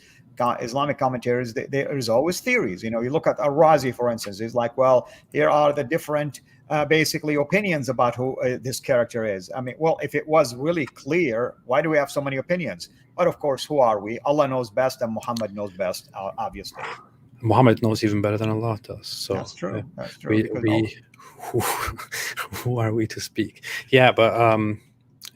Islamic commentators, there's always theories. You know, you look at Al-Razi, for instance, he's like, well, here are the different basically opinions about who this character is. I mean, well, if it was really clear, why do we have so many opinions? But of course, who are we? Allah knows best, and Muhammad knows best, obviously. Muhammad knows even better than Allah does. So that's true. That's true. Who are we to speak? Yeah, but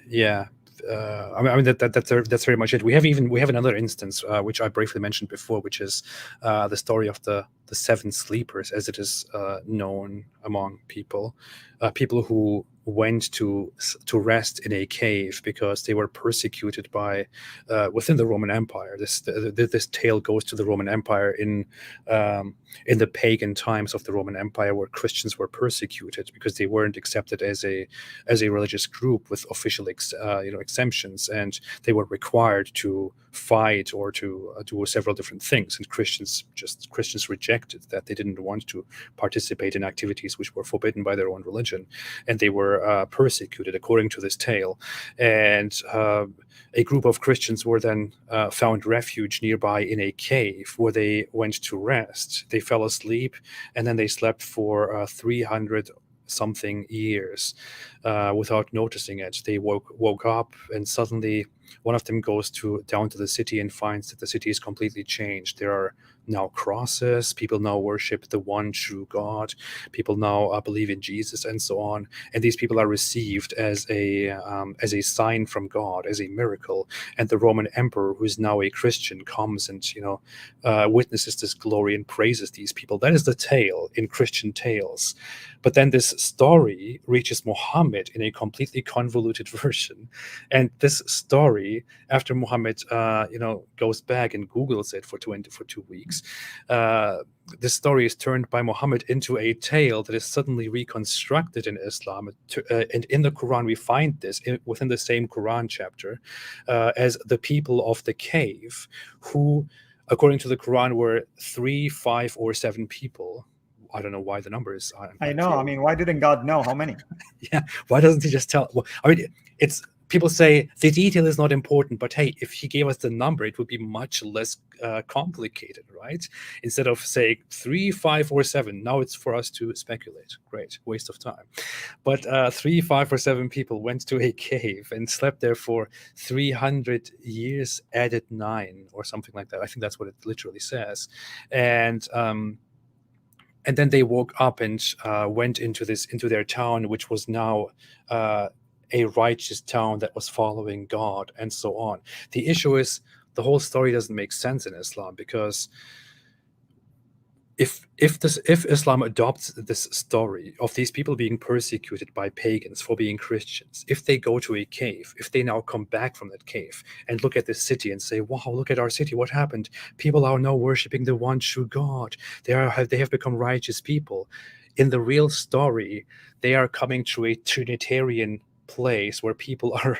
yeah. I mean that's very much it. We have another instance which I briefly mentioned before, which is the story of the seven sleepers, as it is known among people who went to rest in a cave because they were persecuted by within the Roman Empire. This tale goes to the Roman Empire in the pagan times of the Roman Empire, where Christians were persecuted because they weren't accepted as a religious group with official exemptions, and they were required to fight or to do several different things, and Christians rejected that. They didn't want to participate in activities which were forbidden by their own religion, and they were persecuted according to this tale. And a group of Christians were then found refuge nearby in a cave, where they went to rest. They fell asleep, and then they slept for 300 something years without noticing it. They woke up, and suddenly one of them goes down to the city and finds that the city is completely changed. There are now crosses. People now worship the one true God. People now believe in Jesus, and so on. And these people are received as a sign from God, as a miracle. And the Roman emperor, who is now a Christian, comes and witnesses this glory and praises these people. That is the tale in Christian tales. But then this story reaches Muhammad in a completely convoluted version. And this story, after Muhammad goes back and Googles it for 2 weeks, this story is turned by Muhammad into a tale that is suddenly reconstructed in Islam. And in the Quran, we find this within the same Quran chapter as the people of the cave, who, according to the Quran, were 3, 5, or 7 people. I don't know why the number is. I know. I mean, why didn't God know how many? Yeah. Why doesn't he just tell? Well, I mean, it's people say the detail is not important, but hey, if he gave us the number, it would be much less complicated, right? Instead of saying 3, 5, or 7, now it's for us to speculate. Great, waste of time. But 3, 5, or 7 people went to a cave and slept there for 300 years, added 9 or something like that. I think that's what it literally says. And then they woke up and went into their town, which was now a righteous town that was following God, and so on. The issue is the whole story doesn't make sense in Islam, because if Islam adopts this story of these people being persecuted by pagans for being Christians, if they go to a cave, if they now come back from that cave and look at this city and say, wow, look at our city, what happened? People are now worshiping the one true God. They have become righteous people. In the real story, they are coming to a Trinitarian place where people are,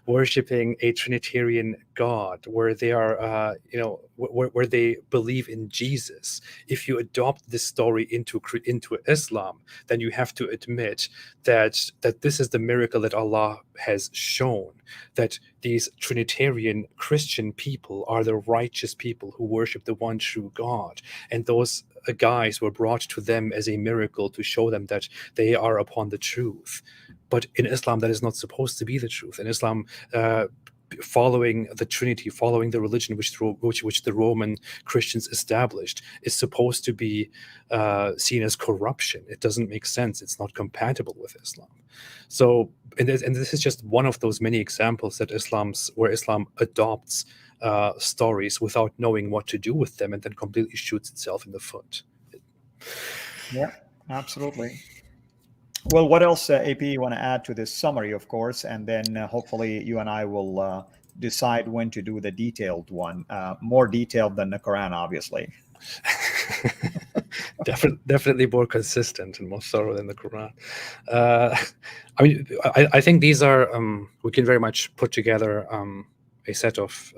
worshiping a Trinitarian God, where they are, where they believe in Jesus. If you adopt this story into Islam, then you have to admit that this is the miracle that Allah has shown, that these Trinitarian Christian people are the righteous people who worship the one true God, and those guys were brought to them as a miracle to show them that they are upon the truth. But in Islam, that is not supposed to be the truth. In Islam, following the Trinity, following the religion which the Roman Christians established, is supposed to be seen as corruption. It doesn't make sense. It's not compatible with Islam. So, and this is just one of those many examples where Islam adopts stories without knowing what to do with them, and then completely shoots itself in the foot. Yeah, absolutely. Well, what else, AP, you want to add to this summary, of course, and then hopefully you and I will decide when to do the detailed one, more detailed than the Quran, obviously. Definitely more consistent and more thorough than the Quran. I mean, I think these are we can very much put together a set of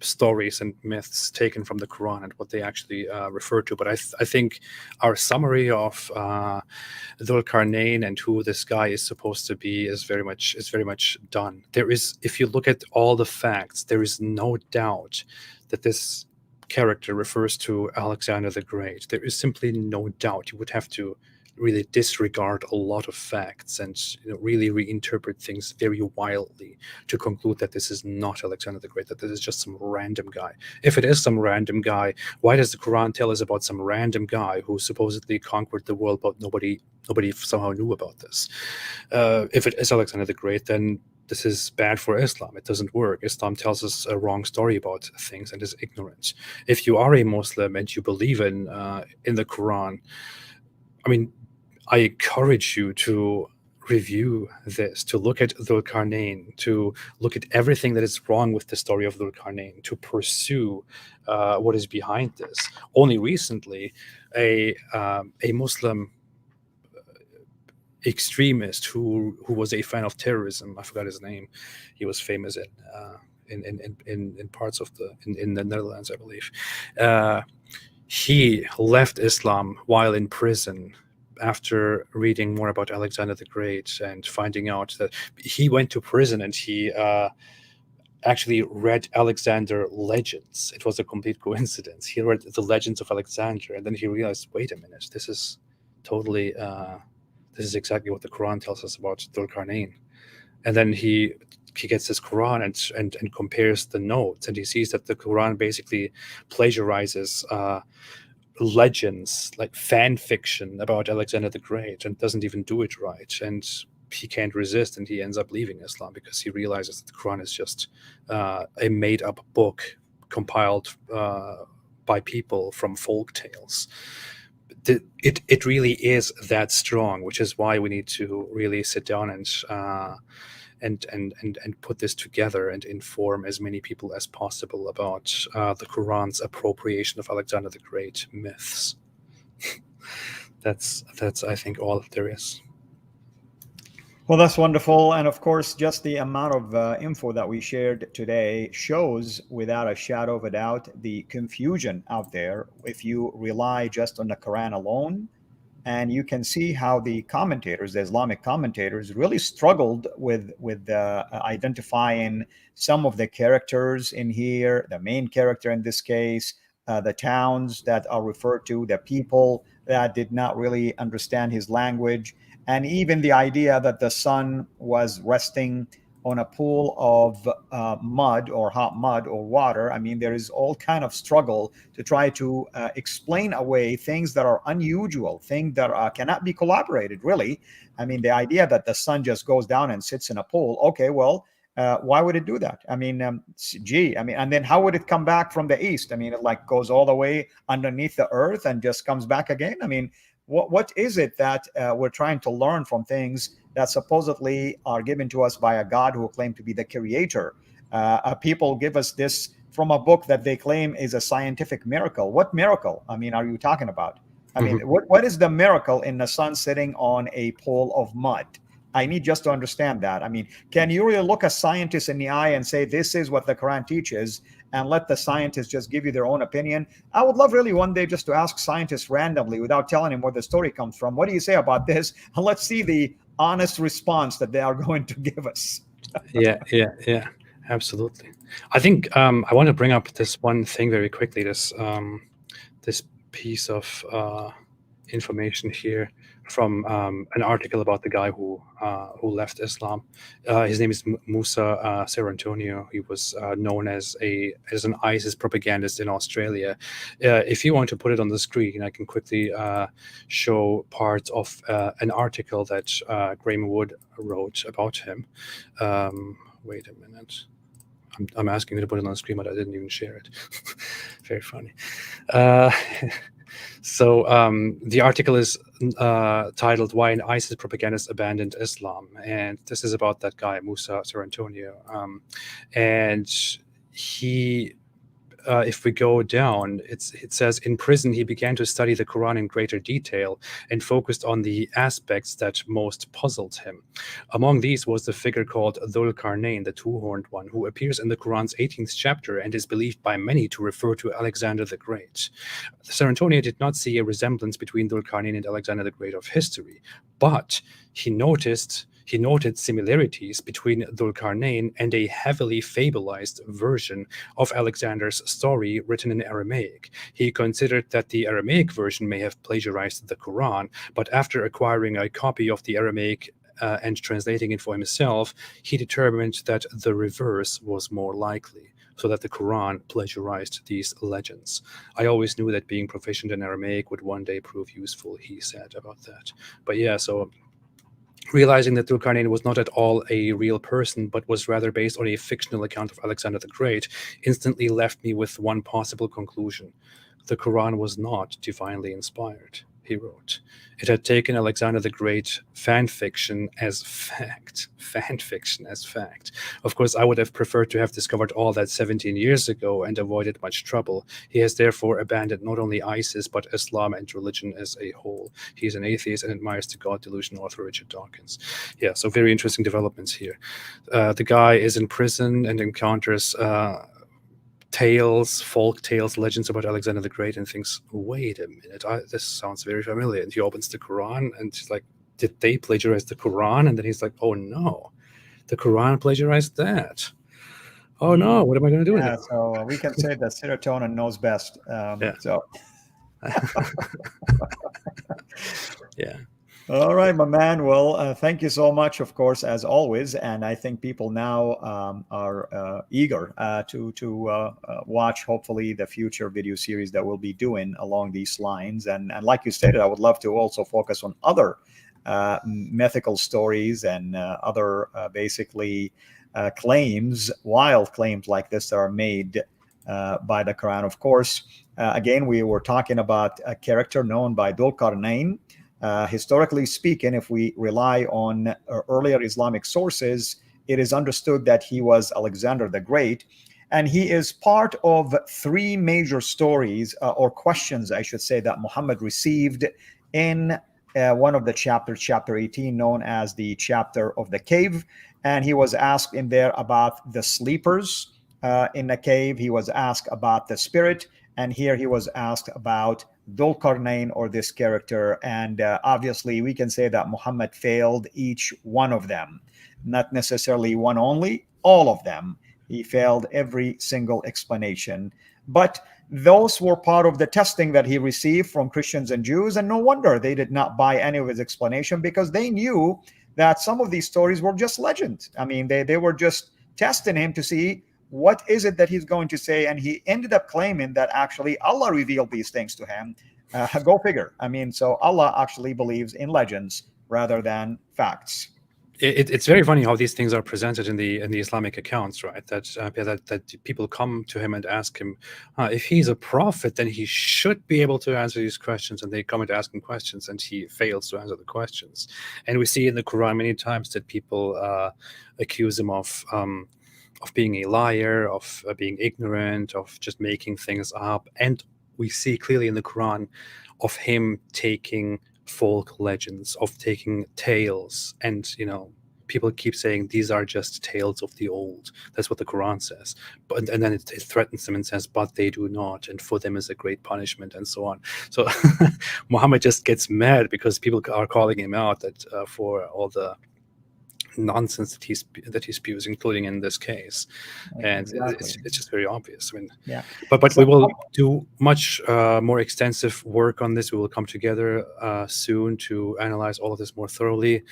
stories and myths taken from the Quran and what they actually refer to. But I think our summary of Dhul Qarnayn and who this guy is supposed to be is very much done. There is, if you look at all the facts, there is no doubt that this character refers to Alexander the Great. There is simply no doubt. You would have to really disregard a lot of facts and really reinterpret things very wildly to conclude that this is not Alexander the Great, that this is just some random guy. If it is some random guy, why does the Quran tell us about some random guy who supposedly conquered the world, but nobody somehow knew about this? If it is Alexander the Great, then this is bad for Islam. It doesn't work. Islam tells us a wrong story about things and is ignorant. If you are a Muslim and you believe in the Quran, I mean, I encourage you to review this, to look at Dhul Qarnayn, to look at everything that is wrong with the story of Dhul Qarnayn, to pursue what is behind this. Only recently, a Muslim extremist who was a fan of terrorism, I forgot his name, he was famous in parts of in the Netherlands, I believe. He left Islam while in prison after reading more about Alexander the Great and finding out that he went to prison and he actually read Alexander legends. It was a complete coincidence. He read the legends of Alexander, and then he realized, wait a minute, this is totally this is exactly what the Quran tells us about Dhul Qarnayn. And then he gets this Quran and compares the notes, and he sees that the Quran basically plagiarizes legends, like fan fiction about Alexander the Great, and doesn't even do it right. And he can't resist, and he ends up leaving Islam because he realizes that the Quran is just a made-up book compiled by people from folk tales. It really is that strong, which is why we need to really sit down and put this together and inform as many people as possible about the Quran's appropriation of Alexander the Great myths. That's I think all there is. Well, that's wonderful. And of course, just the amount of info that we shared today shows without a shadow of a doubt the confusion out there if you rely just on the Quran alone. And you can see how the commentators, the Islamic commentators, really struggled with identifying some of the characters in here, the main character in this case, the towns that are referred to, the people that did not really understand his language, and even the idea that the sun was resting on a pool of mud or hot mud or water. I mean, there is all kind of struggle to try to explain away things that are unusual, things that cannot be collaborated, really. I mean, the idea that the sun just goes down and sits in a pool. Okay, well, why would it do that? I mean, and then how would it come back from the east? I mean, it like goes all the way underneath the earth and just comes back again. I mean, what is it that we're trying to learn from things that supposedly are given to us by a God who claimed to be the creator? People give us this from a book that they claim is a scientific miracle. What miracle? I mean, are you talking about? I mean, what is the miracle in the sun sitting on a pool of mud? I need just to understand that. I mean, can you really look a scientist in the eye and say, this is what the Quran teaches, and let the scientists just give you their own opinion? I would love really one day just to ask scientists randomly without telling them where the story comes from. What do you say about this? And let's see the honest response that they are going to give us. Yeah, absolutely. I think I want to bring up this one thing very quickly, this piece of information here from an article about the guy who left Islam. His name is Musa Serantonio. He was known as an ISIS propagandist in Australia. If you want to put it on the screen, I can quickly show parts of an article that Graham Wood wrote about him. Wait a minute. I'm asking you to put it on the screen, but I didn't even share it. Very funny. So the article is titled "Why an ISIS Propagandist Abandoned Islam," and this is about that guy Musa Serantonio, and he if we go down, it says in prison he began to study the Quran in greater detail and focused on the aspects that most puzzled him. Among these was the figure called Dhul Qarnayn, the two-horned one, who appears in the Quran's 18th chapter and is believed by many to refer to Alexander the Great. Sir Antonio did not see a resemblance between Dhul Qarnayn and Alexander the Great of history, but he noted similarities between Dhul Qarnayn and a heavily fabulized version of Alexander's story written in Aramaic. He considered that the Aramaic version may have plagiarized the Quran, but after acquiring a copy of the Aramaic and translating it for himself, he determined that the reverse was more likely, so that the Quran plagiarized these legends. I always knew that being proficient in Aramaic would one day prove useful, he said about that. But yeah, so realizing that Dhul Qarnayn was not at all a real person, but was rather based on a fictional account of Alexander the Great, instantly left me with one possible conclusion. The Quran was not divinely inspired, he wrote. It had taken Alexander the Great fan fiction as fact. Of course, I would have preferred to have discovered all that 17 years ago and avoided much trouble. He has therefore abandoned not only ISIS, but Islam and religion as a whole. He is an atheist and admires the God delusion author Richard Dawkins. Yeah, so very interesting developments here. The guy is in prison and encounters folk tales, legends about Alexander the Great, and thinks, wait a minute, this sounds very familiar. And he opens the Quran and he's like, did they plagiarize the Quran? And then he's like, oh no, the Quran plagiarized that. Oh no, what am I going to do with it? So we can say that serotonin knows best. So yeah. All right, my man. Well, thank you so much, of course, as always. And I think people now are eager to watch, hopefully, the future video series that we'll be doing along these lines. And like you stated, I would love to also focus on other mythical stories and other basically claims, wild claims like this that are made by the Quran. Of course, again, we were talking about a character known by Dhul Qarnayn. Historically speaking, if we rely on earlier Islamic sources, it is understood that he was Alexander the Great, and he is part of three major stories or questions, I should say, that Muhammad received in one of the chapters, chapter 18, known as the chapter of the cave. And he was asked in there about the sleepers in the cave. He was asked about the spirit, and here he was asked about Dhul Qarnayn, or this character. And obviously we can say that Muhammad failed each one of them, not necessarily one only, all of them. He failed every single explanation. But those were part of the testing that he received from Christians and Jews, and no wonder they did not buy any of his explanation, because they knew that some of these stories were just legend. I mean, they were just testing him to see what is it that he's going to say, and he ended up claiming that actually Allah revealed these things to him. Go figure. I mean, so Allah actually believes in legends rather than facts. It's very funny how these things are presented in the Islamic accounts, right? That people come to him and ask him, if he's a prophet, then he should be able to answer these questions, and they come and ask him questions, and he fails to answer the questions. And we see in the Quran many times that people accuse him of being a liar, of being ignorant, of just making things up. And we see clearly in the Quran of him taking folk legends, of taking tales, and people keep saying these are just tales of the old. That's what the Quran says, and then it threatens them and says, but they do not, and for them is a great punishment, and so on. So Muhammad just gets mad because people are calling him out that for all the nonsense that he spews, including in this case. And it's just very obvious. I mean, yeah. But we will do much more extensive work on this. We will come together soon to analyze all of this more thoroughly.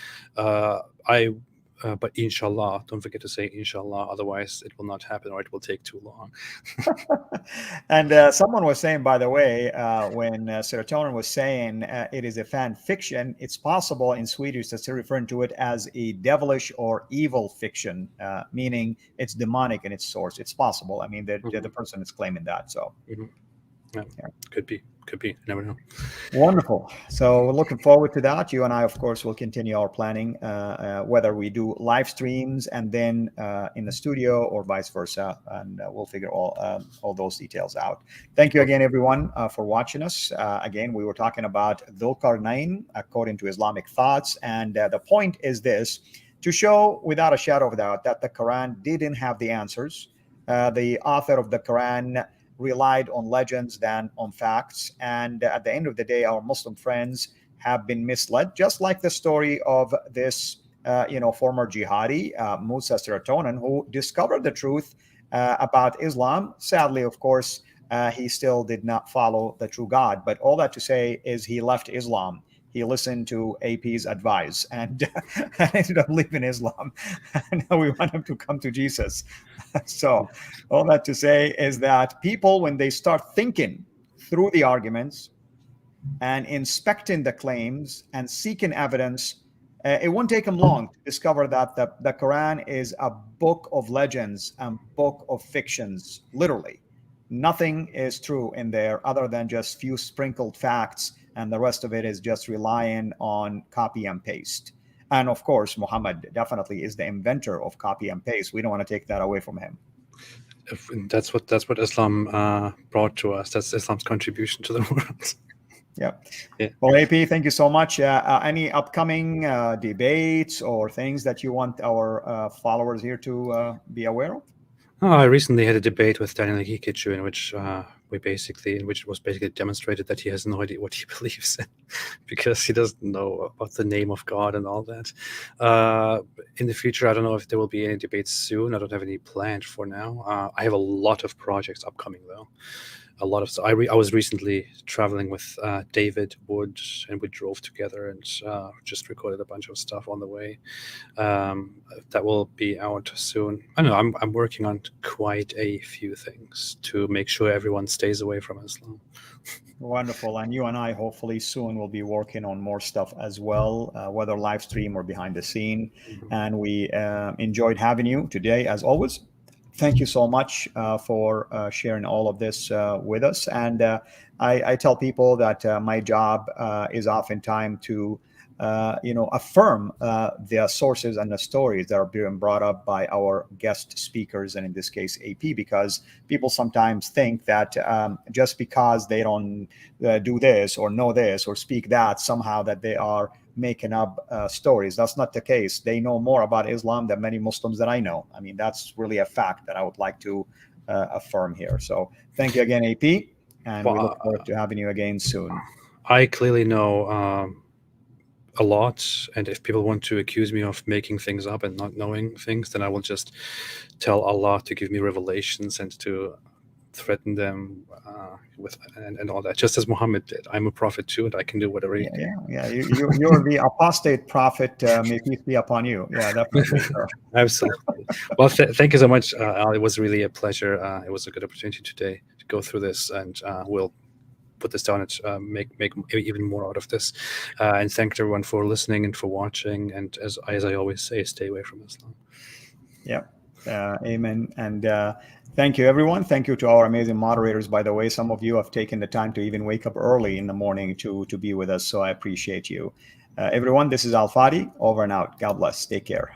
But inshallah, don't forget to say inshallah, otherwise it will not happen, or it will take too long. And someone was saying, by the way, when Serotonin was saying it is a fan fiction, it's possible in Swedish to still referring to it as a devilish or evil fiction, meaning it's demonic in its source. It's possible. I mean, the person is claiming that. So. Mm-hmm. Yeah. Could be. You never know. Wonderful. So we're looking forward to that. You and I, of course, will continue our planning, whether we do live streams and then in the studio or vice versa, and we'll figure all those details out. Thank you again, everyone, for watching us. Again, we were talking about Dhul Qarnayn according to Islamic thoughts, and the point is this: to show without a shadow of a doubt that the Quran didn't have the answers. The author of the Quran relied on legends than on facts. And at the end of the day, our Muslim friends have been misled, just like the story of this, former jihadi, Musa Serotonin, who discovered the truth about Islam. Sadly, of course, he still did not follow the true God. But all that to say is he left Islam. He listened to AP's advice and ended up leaving Islam. Now we want him to come to Jesus. So all that to say is that people, when they start thinking through the arguments and inspecting the claims and seeking evidence, it won't take them long to discover that the Quran is a book of legends and book of fictions, literally. Nothing is true in there other than just few sprinkled facts, and the rest of it is just relying on copy and paste. And of course, Muhammad definitely is the inventor of copy and paste. We don't want to take that away from him. That's what Islam brought to us. That's Islam's contribution to the world. Yeah. Well, AP, thank you so much. Any upcoming debates or things that you want our followers here to be aware of? I recently had a debate with Daniel Hikichu in which it was basically demonstrated that he has no idea what he believes in because he doesn't know about the name of God and all that. In the future, I don't know if there will be any debates soon. I don't have any planned for now. I have a lot of projects upcoming though. I was recently traveling with David Wood, and we drove together and just recorded a bunch of stuff on the way. That will be out soon. I don't know. I'm working on quite a few things to make sure everyone stays away from Islam. Wonderful. And you and I hopefully soon will be working on more stuff as well, whether live stream or behind the scene. Mm-hmm. And we enjoyed having you today, as always. Thank you so much for sharing all of this with us. And I tell people that my job is oftentimes to, affirm the sources and the stories that are being brought up by our guest speakers, and in this case, AP, because people sometimes think that just because they don't do this or know this or speak that, somehow that they are making up stories. That's not the case. They know more about Islam than many Muslims that I know. I mean, that's really a fact that I would like to affirm here. So thank you again, AP, and we look forward to having you again soon. I clearly know a lot, and if people want to accuse me of making things up and not knowing things, then I will just tell Allah to give me revelations and to threaten them with and all that, just as Muhammad did. I'm a prophet too, and I can do whatever he did. Yeah. You're the apostate prophet. May peace be upon you. Yeah, definitely. Absolutely. Well, thank you so much, Al. It was really a pleasure. It was a good opportunity today to go through this, and we'll put this down and make even more out of this. And thank everyone for listening and for watching. And as I always say, stay away from Islam. Yeah. Amen. And thank you, everyone. Thank you to our amazing moderators. By the way, some of you have taken the time to even wake up early in the morning to be with us. So I appreciate you. Everyone, this is Al Fadi, over and out. God bless. Take care.